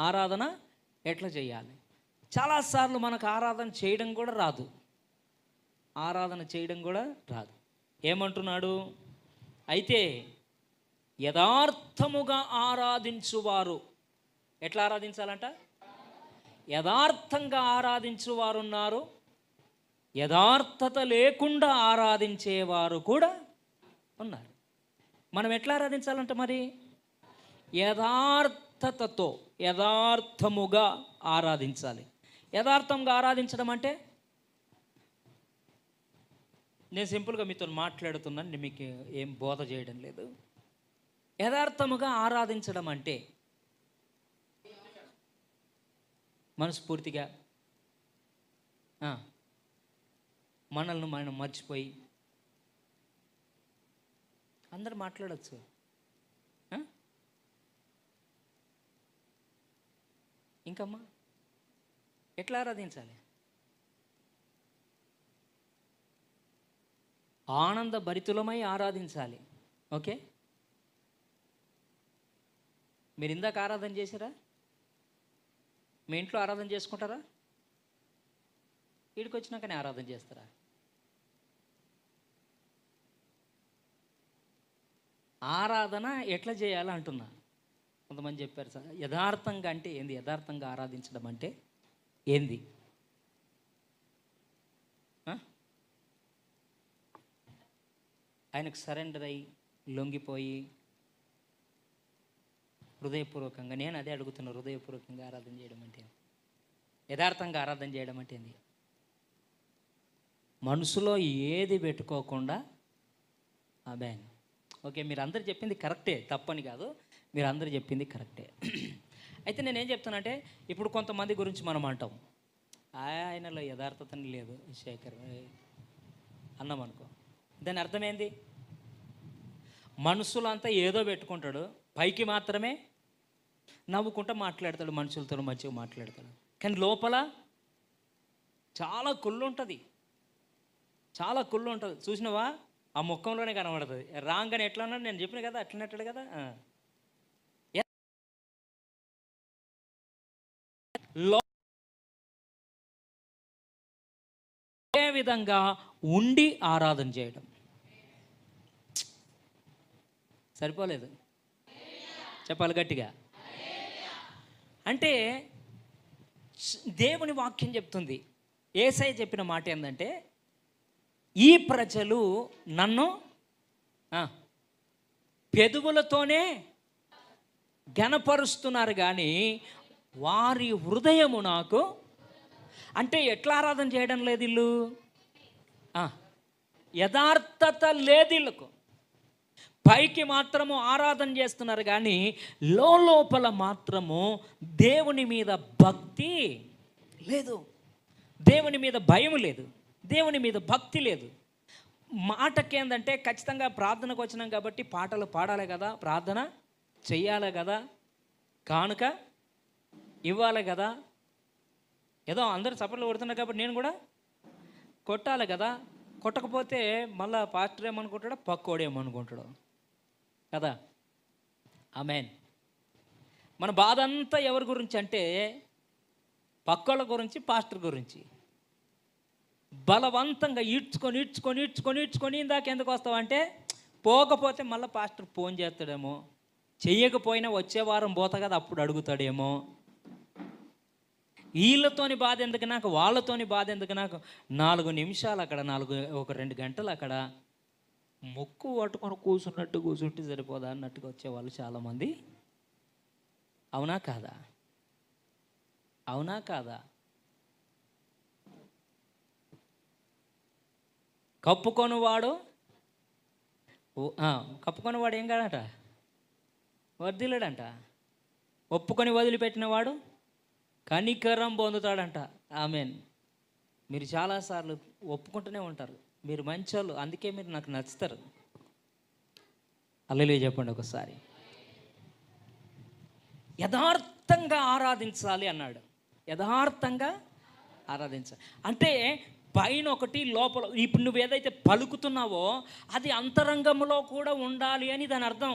ఆరాధన ఎట్లా చేయాలి? చాలాసార్లు మనకు ఆరాధన చేయడం కూడా రాదు. ఏమంటున్నాడు? అయితే యథార్థముగా ఆరాధించువారు, ఎట్లా ఆరాధించాలంట? యథార్థంగా ఆరాధించువారు ఉన్నారు, యథార్థత లేకుండా ఆరాధించేవారు కూడా ఉన్నారు. మనం ఎట్లా ఆరాధించాలంట మరి? యథార్థతతో, యథార్థముగా ఆరాధించాలి. యథార్థంగా ఆరాధించడం అంటే, నేను సింపుల్గా మీతో మాట్లాడుతున్నాను, మీకు ఏం బోధ చేయడం లేదు. యథార్థముగా ఆరాధించడం అంటే మనస్ఫూర్తిగా మనల్ని మనం మర్చిపోయి, అందరు మాట్లాడచ్చు. ఇంకమ్మా ఎట్లా ఆరాధించాలి? ఆనంద భరితులమై ఆరాధించాలి. ఓకే, మీరు ఇందాక ఆరాధన చేశారా? మీ ఇంట్లో ఆరాధన చేసుకుంటారా? వీడికి వచ్చినాకనే ఆరాధన చేస్తారా? ఆరాధన ఎట్లా చేయాలి అంటున్నా. కొంతమంది చెప్పారు, సార్ యథార్థంగా అంటే ఏంది? యథార్థంగా ఆరాధించడం అంటే ఏంది? ఆయనకు సరెండర్ అయ్యి లొంగిపోయి హృదయపూర్వకంగా, నేను అదే అడుగుతున్నా, హృదయపూర్వకంగా ఆరాధన చేయడం అంటే, యథార్థంగా ఆరాధన చేయడం అంటే ఏంది? మనసులో ఏది పెట్టుకోకుండా. అబేన్. ఓకే, మీరు అందరు చెప్పింది కరెక్టే, తప్పని కాదు, మీరు అందరు చెప్పింది కరెక్టే. అయితే నేనేం చెప్తానంటే, ఇప్పుడు కొంతమంది గురించి మనం అంటాం, ఆయనలో యథార్థతని లేదు శేఖర్ అన్నాం అనుకో, దాని అర్థమైంది? మనసులో అంతా ఏదో పెట్టుకుంటాడు, పైకి మాత్రమే నవ్వుకుంటూ మాట్లాడతాడు, మనుషులతో మంచిగా మాట్లాడతాడు, కానీ లోపల చాలా కుళ్ళు ఉంటుంది. చూసినావా? ఆ ముఖంలోనే కనబడుతుంది. రాంగ్ అని ఎట్లా ఉన్నాడు, నేను చెప్పిన కదా, అట్లనట్టాడు కదా. ఏ విధంగా ఉండి ఆరాధన చేయడం సరిపోలేదు, చెప్పాలి గట్టిగా. అంటే దేవుని వాక్యం చెప్తుంది, యేసయ్య చెప్పిన మాట ఏంటంటే, ఈ ప్రజలు నన్ను పెదవులతోనే ఘనపరుస్తున్నారు కానీ వారి హృదయము నాకు, అంటే ఎట్లా ఆరాధన చేయడం లేదు వీళ్ళు? యథార్థత లేదు వీళ్ళకు. పైకి మాత్రము ఆరాధన చేస్తున్నారు కానీ లోపల మాత్రము దేవుని మీద భక్తి లేదు, దేవుని మీద భయం లేదు, దేవుని మీద భక్తి లేదు. మాటకి ఏంటంటే, ఖచ్చితంగా ప్రార్థనకు వచ్చినాం కాబట్టి పాటలు పాడాలి కదా, ప్రార్థన చెయ్యాలి కదా, కానుక ఇవ్వాలి కదా, ఏదో అందరూ చప్పట్లు కొడుతున్నారు కాబట్టి నేను కూడా కొట్టాలి కదా. కొట్టకపోతే మళ్ళీ పాస్టర్ ఏమనుకుంటాడో, పక్కోడు ఏమనుకుంటాడో కదా. ఆమేన్. మన బాధ అంతా ఎవరి గురించి అంటే, పక్కోళ్ళ గురించి, పాస్టర్ గురించి. బలవంతంగా ఈడ్చుకొని ఇందాక ఎందుకు వస్తావంటే, పోకపోతే మళ్ళీ పాస్టర్ ఫోన్ చేస్తాడేమో, చెయ్యకపోయినా వచ్చే వారం పోతా కదా అప్పుడు అడుగుతాడేమో. వీళ్ళతోని బాధ ఎందుకు నాకు, వాళ్ళతోని బాధ ఎందుకు నాకు, 4 నిమిషాలు అక్కడ, 2 గంటలు అక్కడ ముక్కు పట్టుకొని కూర్చుంటే సరిపోదా అన్నట్టుగా వచ్చేవాళ్ళు చాలామంది. అవునా కాదా? కప్పుకొనివాడు ఏం కాడట, వర్ధిల్లడంట. ఒప్పుకొని వదిలిపెట్టినవాడు కనికరం పొందుతాడంట. ఆమేన్. మీరు చాలాసార్లు ఒప్పుకుంటూనే ఉంటారు, మీరు మంచోళ్ళు, అందుకే మీరు నాకు నచ్చుతారు. హల్లెలూయా చెప్పండి ఒకసారి. యథార్థంగా ఆరాధించాలి అన్నాడు. యథార్థంగా ఆరాధించాలి అంటే పైన ఒకటి, లోపల. ఇప్పుడు నువ్వు ఏదైతే పలుకుతున్నావో అది అంతరంగంలో కూడా ఉండాలి అని దాని అర్థం.